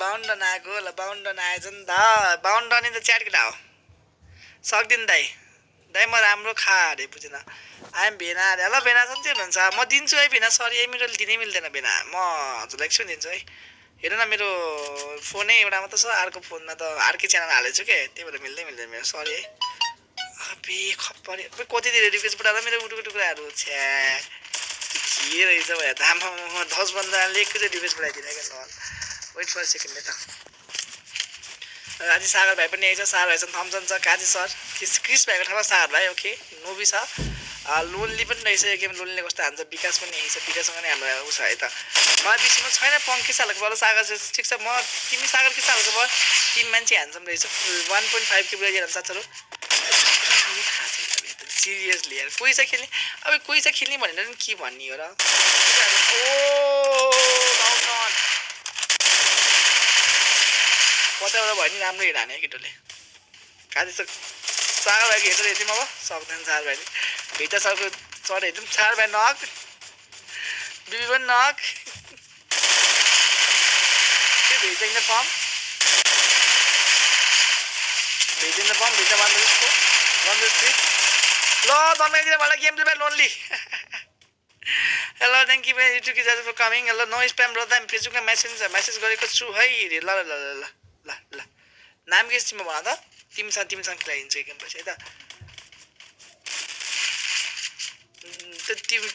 52 आएको ल 52 आएछ नि त 52 नि त च्याट केटा हो सक्दिन दाइ दाइ म राम्रो खा अरे बुझेन आइएम भेना अरे ल भेना सन्चै हुनुहुन्छ म दिन्छु है भेना सरी है मेरो दिनै मिल्दैन भेना म हजुरलाई एकछिन दिन्छु है हेर्नु न मेरो फोनै एउटा मात्र छ अर्को फोनमा त अर्कै च्यानल हालेको छु के त्यही भएर मिल्दैन मेरो सरी है अबे खप्परे कति धेरै रिक्वेस्ट पठाएर मेरो उठुको टुक्राहरू छ्या के रहेछ भयो त आमा 10-15 लेखको चाहिँ रिक्वेस्ट पठाइदिनु क्या सर वेट फर सेकेन्ड त आज सागर भाइ पनि आइछ सागर भाइ छ थम्सन छ काजी सर क्रिस भाइको ठाउँमा सागर भाइ ओके नोबी छ लोनली पनि रहेछ यो गेम लोनलीले कस्तो हान्छ विकास पनि यही छ विकाससँग नै हाम्रो उ छ है त मलाई विषयमा छैन पङ्के सालको भयो सागर ठिक छ म तिमी सागर के सालको भयो तिमी मान्छे ह्यान्डसम रहेछ 1.5 के बुझाइदिनु साथीहरू सिरियसली यार कोही छ खेल्ने अब कोही छ खेल्ने भनेर नि के भन्ने हो र ओ पछाबाट भयो नि राम्रो हेर हाने केटोले काजी सर सागर भाइको हेर्छ हेर्छौँ अब सक्दैन सागर भाइले भित्र सरको सर हेर्छौँ सागर भाइ नक बिबी पनि नक त्यो भेट्दैन फर्म भित्र 1 ल दमेदिन मलाई game play lonely hello thank you YouTube किज for coming hello no spam brother हामी फेसबुकमा मेसेज गरेको छु है ल ल ल ल ल ल नाम के तिम्रो भन त तिमीसँग खेलाइदिन्छु गेम पछि है त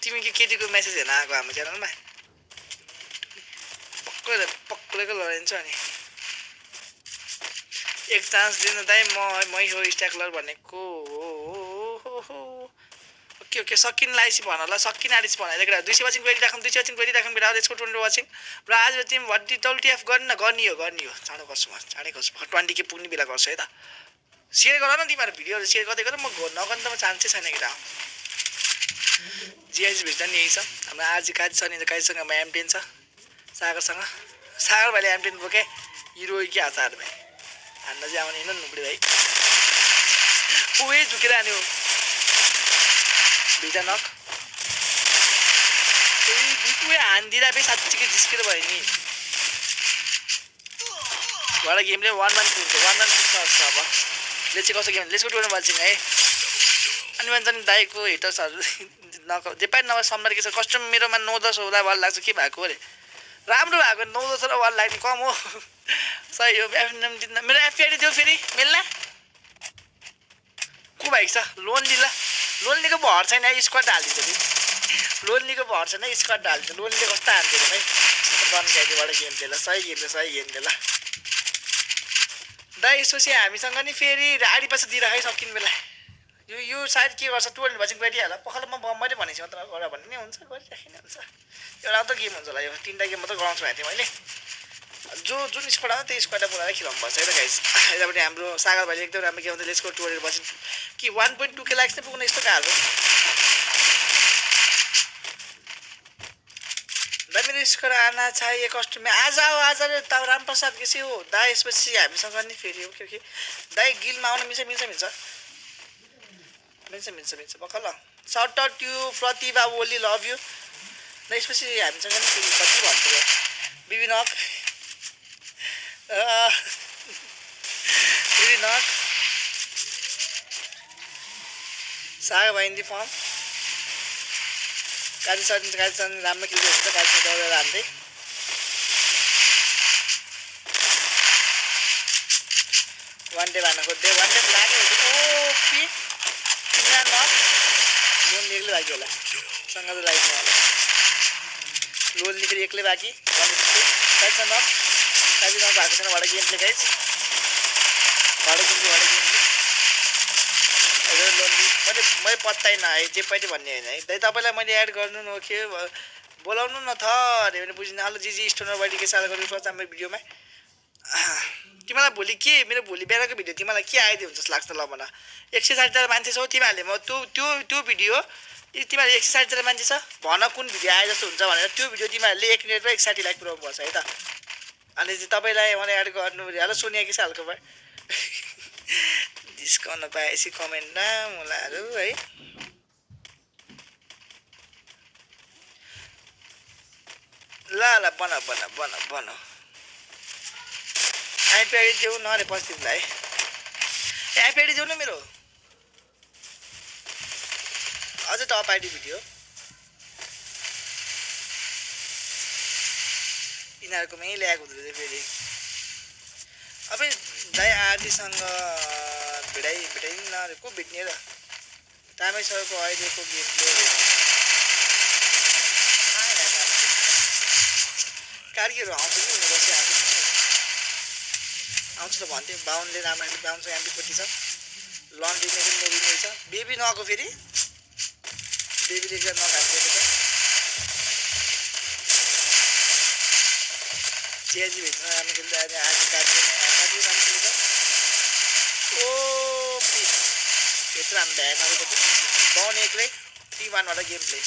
तिमी के केटीको मेसेज हेर्न आएको हाम्रो च्यानलमा पक्रेको लडाइन्छ अनि एक चान्स दिनु दाइ मै हो स्ट्याकलर भनेको ओके सकिन लाइसी भन ल सकिन आलिस भन केटा 200 वाचिङ गरिराखौँ 200 वाचिङ गरिराखौँ केटा यसको 20 वाचिङ र आज तिमी भट्टी WTF गर्ने गर्ने हो चाँडो गर्छु म 20 के पुग्ने बेला गर्छु है त सेयर गर न तिमीहरू भिडियोहरू सेयर गर्दै गर म नगर्नु त म चान्सै छैन केटा जिएस भित्र नि यही छ हाम्रो आज काजी छ नि काजीसँग म M10 छ सागर भाइले M10 बोके हिरो के आचार भाइ हान्न चाहिँ आउने होइन नुबडी भाइ ओए झुकेर हान्यो भिजा नक बिकुए हान्दिँदा फेरि साँच्चीकै जिस्केर भयो नि भएर गेमले 1-1 पुग्छ 1-1 पुग्छ अब ले चाहिँ कसो गेम लेट्सको टुर्नामेन्ट वाचिङ है अनि भन्छ नि दाइको हेटर्सहरू जे पाइ नभए सम्बर के छ कस्टम मेरोमा 9-10 होला वाल लाग्छ के भएको अरे राम्रो भएको 9-10 र वाल लाग्ने कम हो सही हो मेरो एफआइडी दियो फेरि मेल्ला को भाइ छ लोनलीको भर छैन स्क्वाड हालिदिन्छ नि लोनलीको भर छैन स्क्वाड हालिदिन्छ लोनलीले कस्तो हान्दैन भाइ बन्काइदिबाट गेम खेल सही गेम ल दाइ यसपछि हामीसँग नि फेरि राडी पछि दिइराख है सकिने बेला यो सायद के गर्छ 12 वाचिङ गरिहाल पखालमा मैले भनेको मात्र गर भन्ने नि हुन्छ गरिराखिने हुन्छ एउटा त गेम हुन्छ होला यो 3टा गेम मात्र गराउँछु भने मैले जुन स्क्वाड आउँछ त्यो स्क्वाडलाई बोलाएर खेलाउनु पर्छ है त गाइस यतापट्टि हाम्रो सागर भाइले एकदम राम्रो गेम हुन्छ लेट्सको 12 वाचिङ कि 1.2 के लाइक्स नै पुग्न यस्तो गाह्रो दाइ मेरो स्क्वाड आना चाहिए कस्टम में आज आओ आज त रामप्रसाद के हो दाइ यसपछि हामीसँग नि फेरि ओके दाइ गिलमा आउन मिल्छ बक्का ल shout out you Pratibha Oli love you र यसपछि हामीसँग नि फेरि कति भन्छु बिबिनक सागर भाइ in the form Kaji sir राम्रो खेल्दै हुन्छ काजी सर दौडेर हान्दै वान डे भान खोज्दै वान डे लाग्यो ओपी तिमीलाई नक लोन एक्लै बाँकी होला सँग त लाग्छ होला लोन फेरि एक्लै बाँकी काजी छ नक काजी नभएको छैन भाडा गेम प्ले गाइस भाडा गेम मैले पत्ता नआए जे पनि भन्ने होइन है दाइ तपाईँलाई मैले एड गर्नु नखे बोलाउनु न थ अरे भने बुझ्नु हेलो जी स्टोनर बाइडी के साल गर्नु पर्छ हाम्रो भिडियोमा तिमीलाई भोलि के मेरो भोलि बिहानको भिडियो तिमीलाई के आइदियो हुन्छ जस्तो लाग्छ ल भन 160 मान्छे छौ तिमीहरूले म त्यो भिडियो तिमीहरू 160 मान्छे छ भन कुन भिडियो आए जस्तो हुन्छ भनेर त्यो भिडियो तिमीहरूले 1 मिनेट र 160 लाइक पुऱ्याउनु पर्छ है त अनि चाहिँ तपाईँलाई मलाई एड गर्नु हेलो सोनिया के सालको भयो डिस्काउन्ट पाएपछि कमेन्ट मुलाहरू है ल बन आइप्याड देऊ न अरे पछि तिमीलाई आइप्याड देऊ न मेरो अझ टप आइडी भिडियो यिनीहरूकोमै ल्याएको हुँदो रहेछ फेरि अब दाइ आदिसँग भेटाइदिनु न अरे को भेट्ने र टाइमै सरको अहिलेको गेम प्ले कार्कीहरू आउँछ कि हुनु बसिआएको आउँछ त भन्थ्यो बाहुनले राम्रो बाहुनसँग एमपी40 छ लन्डीले पनि नोबिनै छ बेबी नआएको फेरि बेबीले चाहिँ नखाएको छ जेजी भेट्न राम्रो खेल्दा आज काट्यो राम्रो खेल्छ ओ पिस भित्र हाम्रो भ्यान अलिकति बाहुन एक्लै 3-1 बाट गेम प्ले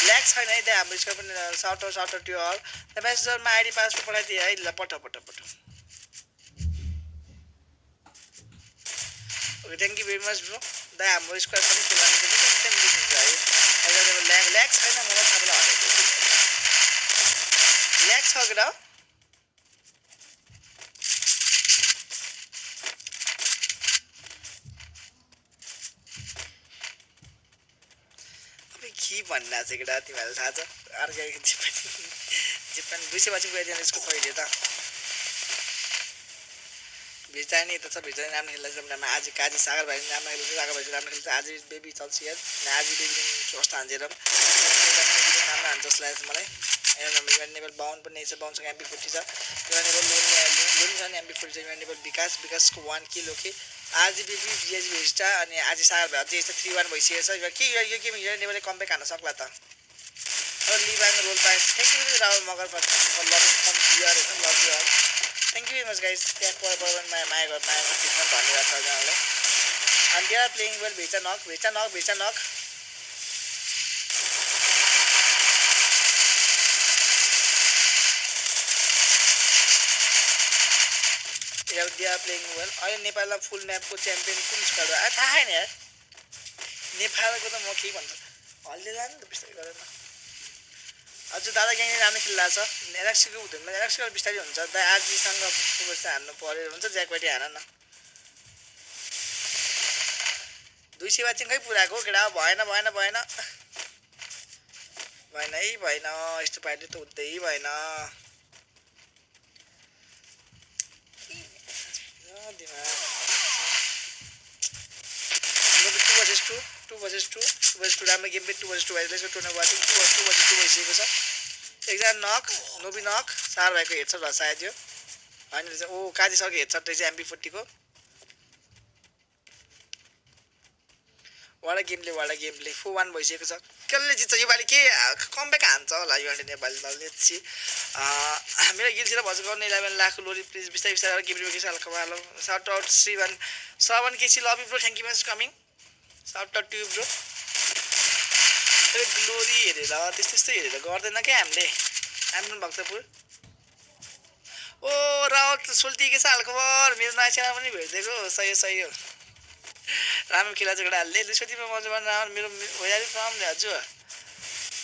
ल्याग छैन है त्यहाँ हाम्रो स्कोर पनि सर्ट त्यो अल त्यहाँ मेसेजरमा आइडी पासवर्ड पठाइदिए है ल पठ okay thank you very much bro दाइ हाम्रो स्क्वाड पनि खेलाउनु चाहिँ एकदम दिनुहुन्छ है अहिले ल्याग छैन मलाई तपाईँलाई हटाइदियो ल्याग छ कि र के भन्नु छ केटा तिमीहरूलाई थाहा छ अर्को जिप्पन 200 पछि गइदिनु यसको पहिले त भिजानी त छ भिजानी राम्रो खेल्दैछ भने आज काजी सागर भाइ राम्रो खेल्छ सागर भाइ राम्रो खेल्छ आज बेबी चल्छ यार आज बेबी कस्तो हान्जेर राम्रो हान्छ जस्तो लाग्छ मलाई युएन लेभल 52 पनि छ 52 सँग एमपी40 छ युएन लेभल लोन छ एमपी40 छ युएन लेभल विकासको 1 किलो के आज बेबी भिएज भेस्टा अनि आज सागर भाइ अझै 3-1 भइसकेको छ के यो गेम युएन लेभलले कमब्याक हान्न सक्ला त लिबाङ रोल पाएस thank you Rahul Magar for loving from बियर हैन love you all thank you very much guys त्यहाँ माया फिटमा धन्यवाद छ जहाँलाई and they are playing well भेचा नक दे आर प्लेइङ वेल अहिले नेपालमा फुल म्यापको च्याम्पियन कुन स्क्वाड हो थाहा छैन यार नेपालको त म के भन्छु हल्ले जानु त बिस्तारै गरेर अझ दादा ग्याङ राम्रो खेलिरहेको छ एलेक्सीको हुँदैन एलेक्सीको बिस्तारै हुन्छ दाइ आजीसँग बस्दा हान्नु पर्यो हुन्छ ज्याकपाटी हान न 200 बाचिङ खै पुराको केटा भएन यस्तो पाइले त हुँदै भएन टू versus two राम्रो गेम पे 2 versus 2 भइरहेको छ टुर्नामेन्ट वाचिङ 2 versus 2 भइसकेको छ एकजना नक नोबी नक सार भाइको हेडसट भयो सायद यो हैन रहेछ ओ काजी सरको हेडसट रहेछ एमपी40 को वाला गेमले 4-1 भइसकेको छ कसले जित्छ यो पालि के कमब्याक हान्छ होला यो नेपाली दलले छि मेरो गिल्सिरा भज गर्ने 11 लाख लोरी प्लिज बिस्तारै गेम रिभ्यू के साल कमालो शाउट आउट श्रीवन Shravan KC love you bro thank you much coming shout out to you bro ग्लोरी हेरेर त्यस्तै हेरेर गर्दैन के हामीले हाम्रो भक्तपुर ओ राउत सुल्ती के साल खबर मेरो नयाँ च्यानल पनि भेट्दिएको सही हो राम्रो खेला चाहिँ गडाले लिसोतीमा मजा गर्न मेरो होयारी फ्रम हजुर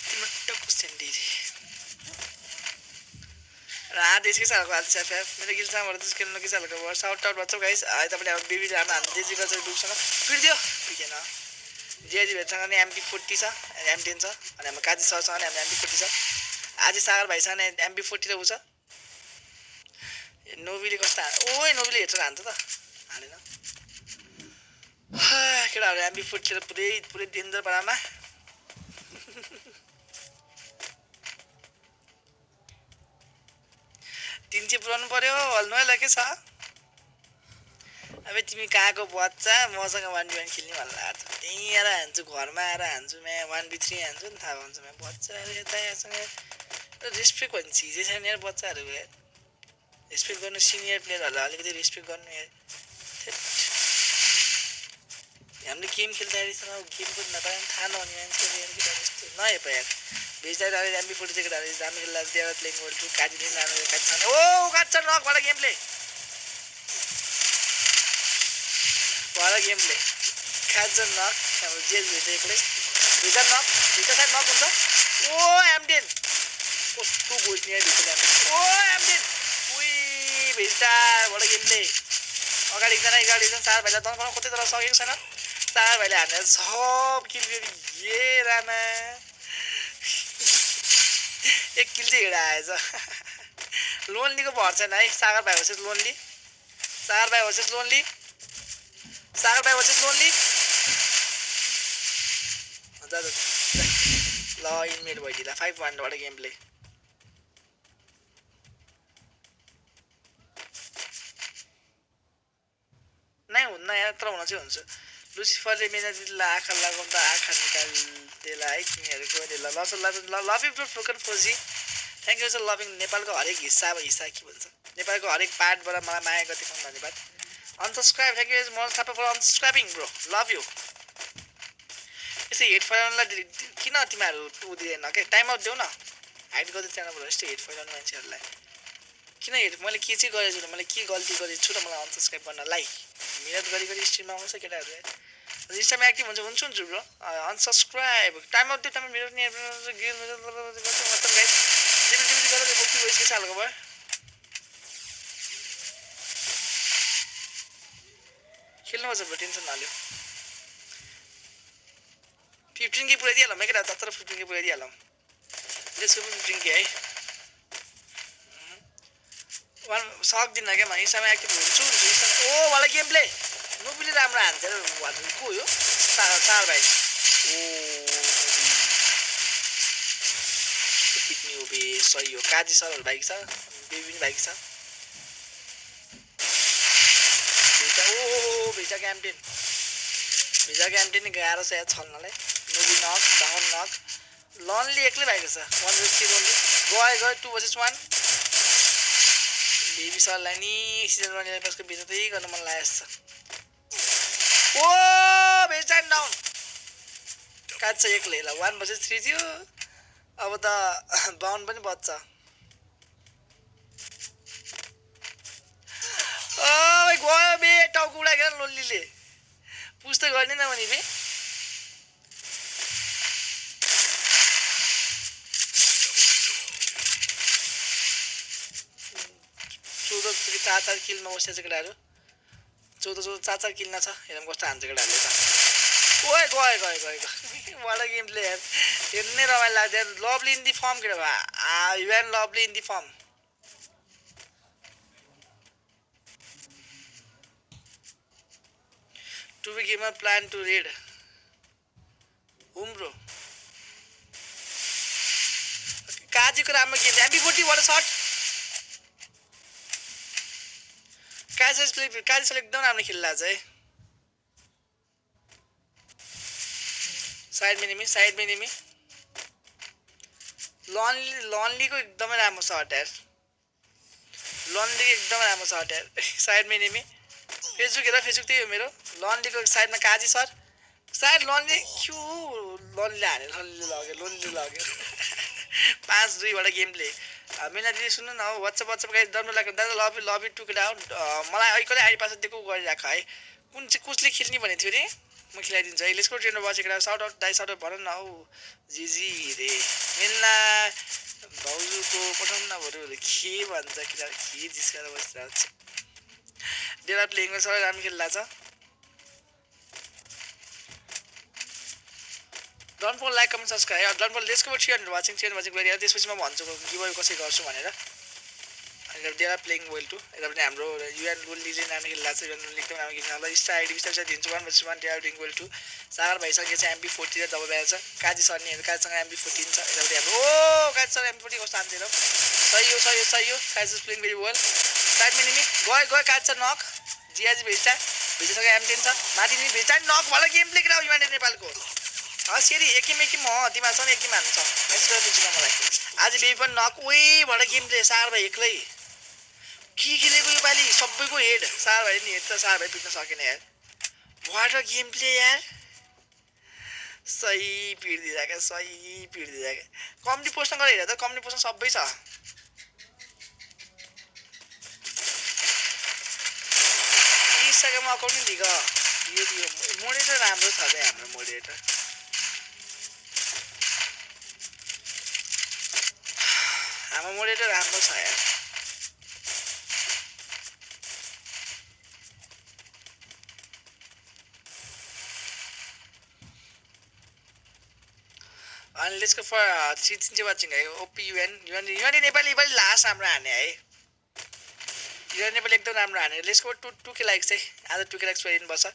तिम्रो टक्क सेन्डी रा देश के सालको हाल छ मेरो गिल्साबाट त्यसको खेल्नु के सालको वर्ष आउट भन्छ गाइस अहिले तपाईले अब बेबी राम्रो हान्दै दिजी गर्छ दुसँग पिड्दियो पिकेन जेजी भेटसँग नि एमपी40 छ एम10 छ अनि हाम्रो काजी सरसँग नि एमपी40 छ आज सागर भाइसँग नि एमपी40 र उ छ नोबीले कस्तो ओए नोबीले हेर्छ हान्छ त हालेन केटाहरु एमपी40 र पुरै डेन्जर पारामा तीन चाहिँ पुराउनु पर्यो हल्नु लागे छ अब तिमी कहाँको बच्चा मसँग 1v1 खेल्ने भन्ला त्यही आएर हान्छु घरमा आएर हान्छु म 1v3 हान्छु नि थाहा हुन्छ म बच्चा यता यासँग रेस्पेक्ट भन्ने चिजै छैन यार बच्चाहरु रेस्पेक्ट गर्नु सिनियर प्लेयरहरुलाई अलिकति रेस्पेक्ट गर्नु यार हामीले गेम खेल्दाखेरि गेम पनि नपाए थाहा नहुने मान्छेले यार केटा जस्तो नहेप यार बेचारा एमपी40 चाहिँ केटाहरु राम्रो खेल्दा देयर प्लेइङ वर्ल्ड टु काटी दिन राम्रो काट्छ ओ काट्छ नकबाट गेम प्ले वाला गेम प्ले खान्छ नक अब जेल भेटेकोले भित्र नक भित्र साइड नक हुन्छ ओ एम10 कस्तो गोल्ने भित्र ओ एम10 उई भेज भिटाबाट गेमले अगाडि एकजना चार भाइलाई दन बनाउन खोज्दै तर सकेको छैन चार भाइले हानेर सब किल गरी ए रामा एक किल चाहिँ हिँडा आएछ लोन्लीको भर छैन है सागर भाइ भर्सेस लोन्ली सागर भाइ भर्सेस लोन्ली सागर भाइ भर्सेस लोन्ली ल इनमेट भइदिला 5-1 बाट गेम प्ले नै हुन्न यार तर हुन चाहिँ हुन्छ लुसिफरले मेरा दिदीलाई आँखा लगाउँदा आँखा निकाल्देला है तिमीहरूको लभ यु ब्रो फ्रोकन फोजी थ्याङ्क यू सर लभिङ नेपालको हरेक हिस्सा के भन्छ नेपालको हरेक पार्टबाट मलाई माया गरिदिनु धन्यवाद अनसब्सक्राइब थ्याङ्क यू म Thapa for unsubscribing bro love you यसो हेड फैलाउनलाई किन तिमीहरू उदिँदैन के टाइम आउट देऊ न हाइड गर्दै त्यहाँबाट यस्तो हेड फैलाउनु मान्छेहरूलाई किन हेड मैले के चाहिँ गरेको छु मैले के गल्ती गरेको छु र मलाई अनसब्सक्राइब गर्नलाई मिहिनेत गरी स्ट्रिममा आउँछ केटाहरू इन्स्टामा एक्टिभ हुन्छ bro unsubscribe time out time मेरो नि गेम मतलब गाइस जिबी गरेर बोक्ति भइस के सालको भयो खेल्नुपर्छ ब्रो टेन्सन नलियो 15 के पुऱ्याइदिहालौँ है केटा 15 के पुऱ्याइदिहालौँ त्यसको पनि 15 के है सक्दिनँ क्या म इन्स्टामा एक्टिभ हुन्छु ओ वाला गेम प्ले नोबीले राम्रो हान्छ को यो चार भाइ ओ पिट्ने हो बे सही हो काजी सरहरू बाइक छ बेबी पनि बाइक छ भिजा क्याम्पेन गाह्रो छ यार छल्नलाई नोबी नक डाउन नक लनली एक्लै भएको छ 150 लोनली गयो 2 vs 1 बेबी सरलाई नि सिजन 1 एपिसोडको बिजतै गर्न मन लागेछ ओ बेचान डाउन काट्छ एक्लै ल 1 vs 3 थियो अब त बाउन्ड पनि बच्छ ओइ गयो बे टाउको उडाएर लोल्लीले पुछ त गर्ने न भने बे चार किलमा बसेछ केटाहरू 14 चार किल न छ हेरौँ कस्तो हान्छ केटाहरूले त ओए गयो वाला गेम प्ले यार हेर्नै रमाइलो लाग्छ यार लभली इन दी फर्म केटा भा यु and lovely in the form to be gamer plan to raid home bro काजीको राम्रो गेम MP40 वाला शट काजी एकदम राम्रो खेल्ला छ है साइड में निमी लनलीको एकदमै राम्रो शट यार साइड में निमी फेसबुक त्यही हो मेरो लनलीको साइडमा काजी सर सायद लनली क्यू लनले हाने लोनली लग्यो 5-2 बाट गेम प्ले मिना दिदी सुन्नु न WhatsApp guys don't like that love you took down मलाई अहिले आइडी पास दिएको गरिराख है कुन चाहिँ कसले खेल्ने भने थियो रे म खिलाइदिन्छु है लेट्स गो ट्रेनर बसेको साउट आउट दाइ साउट आउट भन न हौ जीजी रे मिल्ला भाउजूको पठाउन न बरु के भन्छ किन के जिस्काएर बसिरहेको छ डेरा प्लेइङमा सबै राम्रो खेल्ला छ don't for like comment subscribe don't for let's go 300 watching गरेर त्यसपछि म भन्छु गिभअवे कसरी गर्छु भनेर अनि डेरा प्लेइङ वेल टु यता पनि हाम्रो युएन लोन्ली चाहिँ नाम खेल्ला छ युएन लोन्ली एकदम राम्रो खेल्छ ल स्टार आइडी बिस्तारै दिन्छु 1 vs 1 डेरा प्लेइङ वेल टु सागर भाइसँग चाहिँ MP40 र डबल ब्यालेन्स छ काजी सर्नेहरू काजीसँग MP14 छ यता पनि हाम्रो ओ काजी सर MP40 कस्तो हान्छ हेरौँ सही हो Kaji playing very well side मिनिमी गयो काजी सर नक जियाजी भेजासँग M10 छ माथि नि भेजा नक भला गेम प्ले गराउ युएन नेपालको सेरी एकिम तिमीहरूसँग एकिम हाल्नु छ म्याच गरिदिन्छु मलाई आज बेबी पनि नक ओइ भएर गेम प्ले सार भाइ एक्लै के खेलेको यो पालि सबैको हेड सार भाइ नि हेड त सार भाइ पिट्न सकेन यार वाट अ गेम प्ले यार सही पिट्दिरहेको कम्युनिटी पोस्टमा गएर हेर्दा त कम्युनिटी पोस्टमा सबै छ इन्स्टाग्राममा अकाउन्ट नि दिग यो मोडेटर राम्रो छ है हाम्रो मोडेटर राम्रो छ यार अनि लेट्स गो फर 3 चाहिँ वाचिङ है ओपी युएन नेपाली पनि लास्ट राम्रो हाने है युएन नेपाली एकदम राम्रो हाने लेट्स गो 2k लाइक्स चाहिँ आज 2k लाइक्स गरिदिनुपर्छ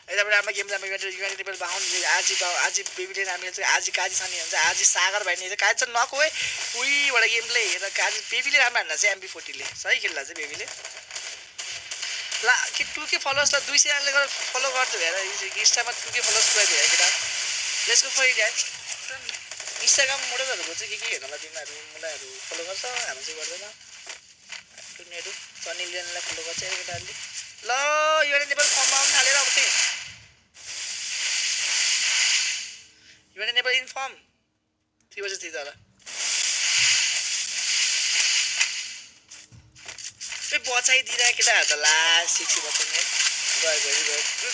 एकदम राम्रो गेम राम्रो युएन नेपाली बाहुन आजी बेबीले नामी चाहिँ आजी काजी सानी हुन्छ आजी सागर भाइ नि काजी चाहिँ नक है उहीबाट गेमले हेरेर काजी बेबीले राम्रो हान्दा चाहिँ MP40 ले सही खेल्दा चाहिँ बेबीले ला कि 2k फलोवर्स त 200 ले गरेर फलो गर्दै हेर इन्स्टामा 2k फलोवर्स पुरै भयो केटा let's go for it guys Instagram मोडलहरुको चाहिँ के हेर्नला तिमीहरु मुलाहरु फलो गर्छ हामी चाहिँ गर्दैन टुनेहरु सनी लियनलाई फलो गर्छ केटाहरुले ल यो नेपाल फर्ममा आउन थालेर अब चाहिँ यो नेपाल इन्फर्म 3 बजे थियो तर ए बचाइ दिइरा केटाहरु त ला 60 बच्ने गयो गुड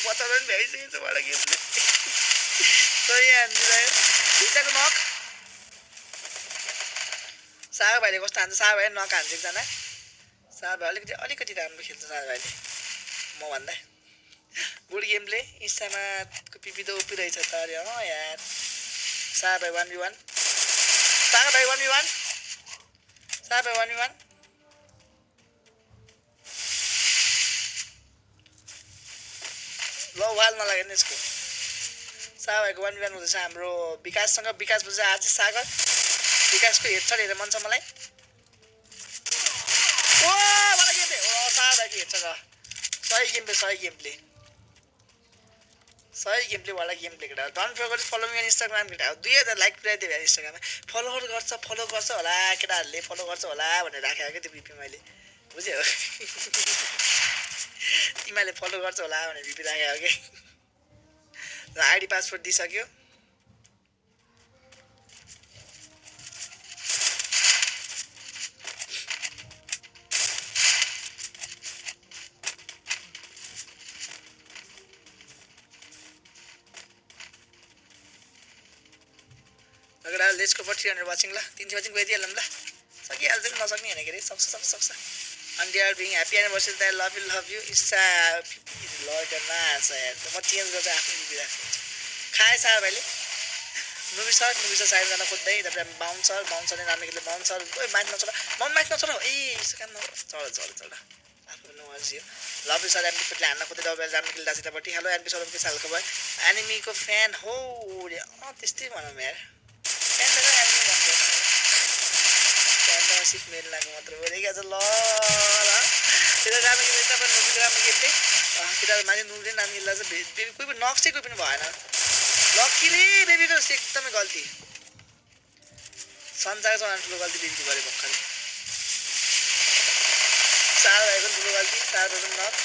बचाउन पनि भ्याइसकेछ बडा गेमले सही हान्दिरा दुईटाको नक सागर भाइले कस्तो हान्छ सागर भाइ नक हान्छ एकजना सागर भाइ अलिकति राम्रो खेल्छ सागर भाइले म भन्दा गुड गेमले इन्स्टामा पिपी त ओपी रहेछ त अरे यार सागर भाइ 1v1 सागर भाइ 1v1 सागर भाइ 1v1 ल वाल नलागेन यसको सागर भाइको 1v1 हुँदैछ हाम्रो विकाससँग विकास बुझ्छ आज सागर विकासको हेडसट हेरेर मन छ मलाई ओ वाला गेमले ओ सागर भाइको हेडसट सही गेमले वाला गेमले केटा don't forget follow me on Instagram केटा 2000 लाइक पुर्याइदियो यार इन्स्टाग्राममा फलो गर्छ होला केटाहरुले फलो गर्छ होला भनेर राखेको के त्यो बिपी मैले बुझ्यौ तिमीले फलो गर्छ होला भनेर बिपी राखेको के र आईडी पासवर्ड दिइसक्यो अगर लेट्स गो फर 300 वाचिङ ल 300 वाचिङ गइदिएला ल सकिहाल्छ नि नसक्ने हैन के रे सक्छ and they are being happy anniversary that love you is lord na यार म चेन्ज गर्छ आफ्नो बिबी राख्छु खाए सार भाइले नुबी सर साइड जान खोज्दै तपाईँ बाउन्सरले नाम लेख्दै बाउन्सर ओइ माइक नचढ ए यसो काम चढ आफ्नो नवाजियो लभ यु सर एमपी40 हान्न खोज्दै डबल जाम खेल्दा सितापट्टि हेलो एमपी सर के सालको भयो एनिमीको फ्यान हो रे त्यस्तै भनौँ यार फ्यान त एनिमी भन्छ फ्यान सिक मेल लाग्यो मात्र हो देखा ल त्यो राम्रो गेम एकदम नुबी राम्रो गेमले किता माने नुबीले नाम खेल्दा चाहिँ बेबी कोही पनि नक्स चाहिँ कोही पनि भएन लकी रे बेबीको एकदमै गल्ती सञ्चार चौहान ठुलो गल्ती बेबीले गरे भर्खरै चार भएको ठुलो गल्ती चार भएको नक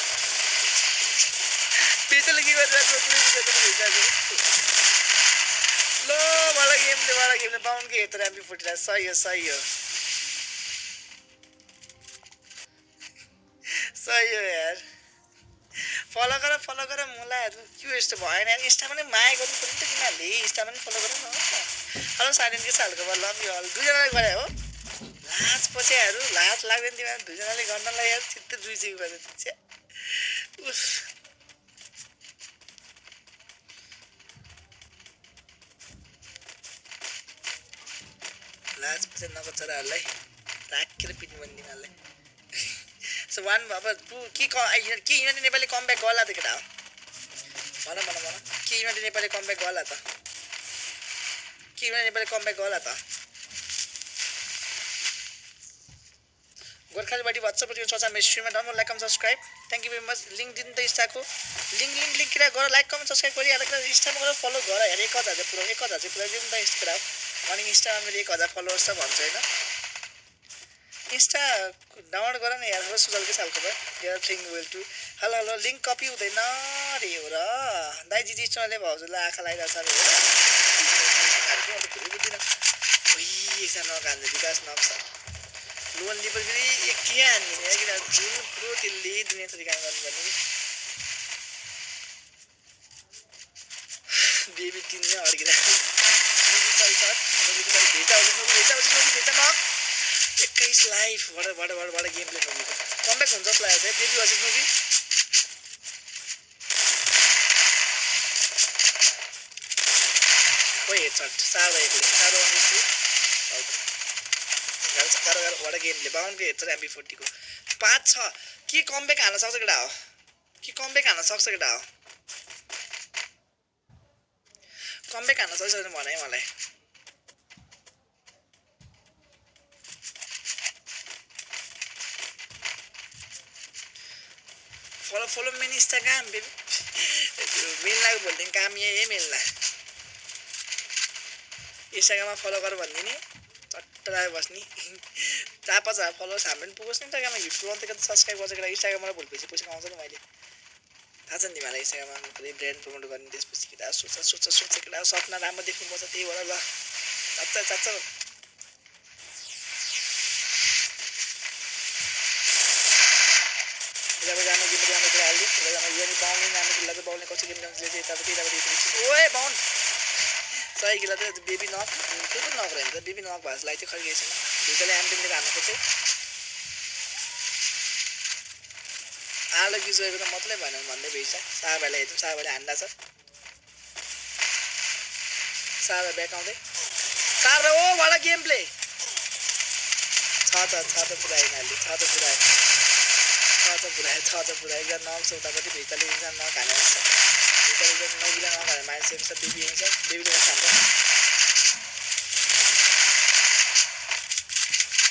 बेचले के गरिरहेको कुनै बुझेको ल वाला गेमले बाउन्ड के हेर्छ एमपी40 सही हो यार फलो गर मुलाहरु के यस्तो भएन यार इन्स्टामा पनि माया गर्नु पर्यो नि त तिमीहरुले इन्स्टामा पनि फलो गर्नु न हेलो साइलेन्ट के सालको भयो लभ यु अल दुईजनाले गरे हो लाज पछ्याहरु लाज लाग्दैन तिमीहरु दुईजनाले गर्नलाई यार चित्त दुईजी गरे छ उफ लाज पछ्या नगर्छराहरुलाई राखेर पिट्नु भन्ने तिमीहरुलाई So one अब के युनाइटेड नेपाली कमब्याक गर्ला त केटा हो भन के युनाइटेड नेपाली कमब्याक गर्ला त गोर्खालीबाटी वाट्सएपको चर्चा मेसेजमा done like comment subscribe thank you very much link दिन त इन्स्टाको लिंक किरा गर लाइक कमेन्ट सब्स्क्राइब गरिहाल इन्स्टामा गएर फलो गर यार 1000 चाहिँ पुऱ्याइदिउँ नि त इन्स्टा अनि इन्स्टामा मेरो 1000 फलोवर्स छ भन्छ हैन इन्स्टा डाउनलोड गर न यार सुजल के सालको भयो there thing will to hello link copy हुँदैन रे हो र दाइ जीजी चले भाउजूलाई आँखा लागिरहेछ रे हो र के बुझ्दिन ओइ एकजना नगान्ने विकास नक्सा लोन लिपर पनि एक के हान्ने यार जुन प्रो तिल्ली दुनिया थरी काम गर्नुपर्ने बेबी किन्ने अड्किरा मुभी सही छ मुभी भेटा नक 21 लाइफ बडा गेम प्ले मुभीको कमब्याक हुन्छ जस्तो लाग्यो बेबी वाचिङ मुभी खोइ हेडसट सार भएकोले सार 1 गाह्रो गाह्रो वडा गेमले 52 को हेडसट MP40 को 5-6 के कमब्याक हान्न सक्छ केटा हो के कमब्याक हान्न सक्छ केटा हो कमब्याक हान्न सक्छ भने मलाई follow me on Instagram baby मिल्ला बोल्दै काम यही मिल्ला Instagram मा फलो गर भन्दिनी चट्ट लागे बस्नी 4-5 फलोअर्स हाम्रो पनि पुगोस् नि Instagram मा गिफ्ट गर्दै कति सब्स्क्राइब गर्छ केटा Instagram मा भोलिपछि पैसा कमाउँछ नि मैले थाहा छ नि मलाई Instagram मा पुरै ब्रान्ड प्रमोट गर्ने त्यसपछि केटा सोच केटा सपना राम्रो देख्नुपर्छ त्यही भएर ल चाचा जब जाने गेम जाने के लिए जब जाने ये नहीं बाउंड नहीं जाने के लिए तो बाउंड ने कौन सी गेम जाने से तब ओए बाउंड सही के लिए तो बेबी नॉक तो नॉक रहे हैं बेबी नॉक बस लाइट खड़ गई से ना दूसरे एम टीम ने गाना कुछ आलो किसी को तो मतलब बना मंदे बेचा साहब वाले अंडा सर साहब बैक आउंडे साहब ओ वाला गेम प्ले छाता पूरा है नाली छाता पूरा है एकजना नक छ उतापट्टि भित्रले एकजना नक हाने भित्रले नौबिला नक हाने मान्छे सब बिबी हुन्छ बिबीले खान्छ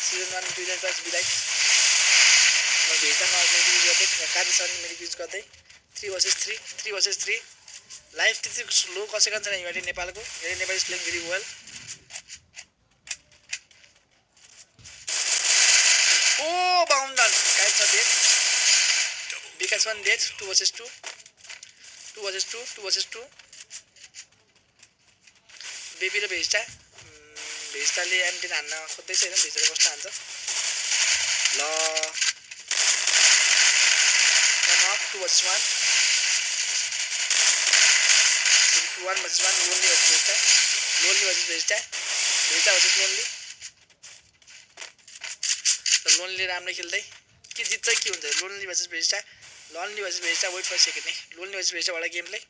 सिजन 1 2 प्लस बिलाइट म भित्र नक मेडिक गर्दै काटी सर्ने मेडिक युज गर्दै 3 vs 3 लाइफ त्यति स्लो कसैको छैन युआइटी नेपालको UIT Nepal is playing very well oh boundary guys छ डेट Because 1 dead 2 vs 2 बेबी र भेस्टाले एमटी हान्न खोज्दैछ हैन भेस्टाले कस्तो हान्छ ल नक 2 vs 1 1 vs 1 lonely vs भेस्टा vs lonely त लोनली राम्रो खेल्दै के जित्छ के हुन्छ lonely vs भेस्टा Lonely vs Vesta, wait for a second. Lonely vs Vesta, what a gameplay.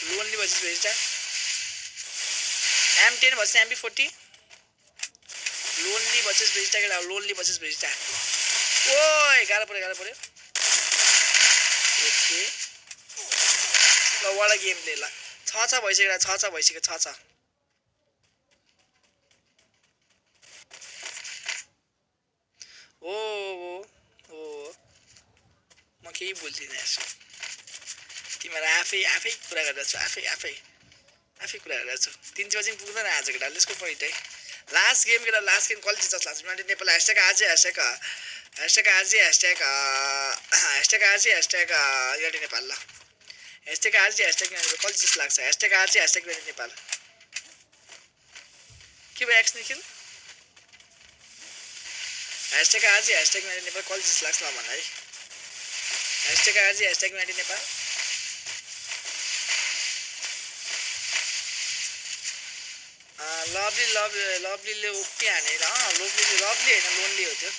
Lonely vs Vesta. M10 vs MP40. Lonely vs Vesta, Lonely vs Vesta. Oh, got up. Okay. Now, what a gameplay. Chacha voice. Oh. म केही बोल्दिन यसो तिमीहरु आफै कुरा गर्दैछ आफै कुरा गर्दैछ 3 बजे पुग्दैन आजको डाल यसको पोइन्ट है लास्ट गेम क्वालिटी छ last United Nepal #RJ United Nepal ल #RJ क्वालिटी जस्तो लाग्छ #RJ युनाइटेड नेपाल के भयो x Nikhil #RJ United Nepal quality जस्तो लाग्छ ल भन है #RJ युनाइटेड नेपाल लभलीले ओपी हानेर लभली हैन लोनली हो त्यो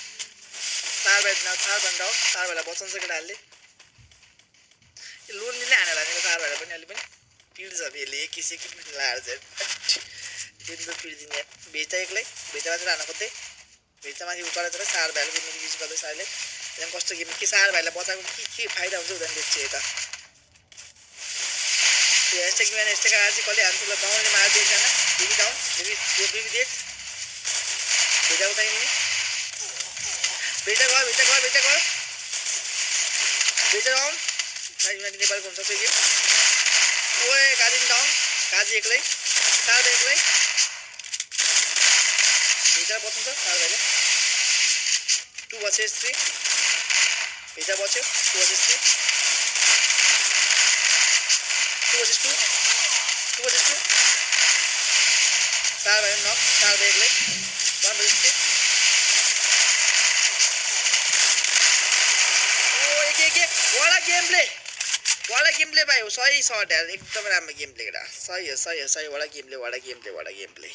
चार भाइलाई बचाउँछ केटाहरूले लोनलीले हानेर हानेको चार भाइलाई पनि अलि पनि पिड्छ बेले किसे कि पिड्न लाएर चाहिँ दिनको पिड्दिने भेचा एक्लै भेचा मात्र हान्न खोज्दै भेचा माथि उकालेर तर चार भाइले पनि युज गर्दैछ अहिले त्यहाँ कस्तो गेम के चार भाइलाई बचाएको के फाइदा हुन्छ उदाहरण देख्छ यता #RJ कसले हान्छ ल डाउनले मार्दै एकजना बेबी डाउन बेबी डेट भेजा उताइने भेजा गयो भेजा डाउन युनाइटेड नेपालको हुन्छ त्यो गेम ओए गाडी डाउन गाजी एक्लै चार एक्लै भेजा बचाउँछ चार भाइले 2 vs 3 भेजा बच्यो 2 vs 3 2 vs 2 चार भाइ नक चार भाइ एक्लै 1 vs 3 ओ एक वाला गेम प्ले भाइ हो सही शट यार एकदम राम्रो गेम प्ले केटा सही वाला game play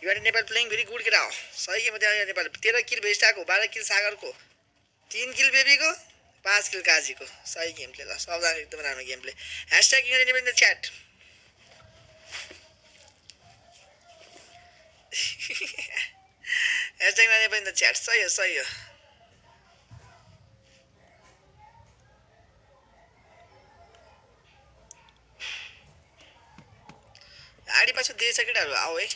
United Nepal playing very good केटा हो सही गेम त्यहाँ नेपाल 13 किल भेस्टाको 12 किल सागरको 3 किल बेबीको 5 किल काजीको सही गेम प्ले ल सबजना एकदम राम्रो game play #United Nepal in the chat hashtag नानी पनि त च्याट सही हो सही हो आडी पाछो दिएछ केटाहरू आऊ है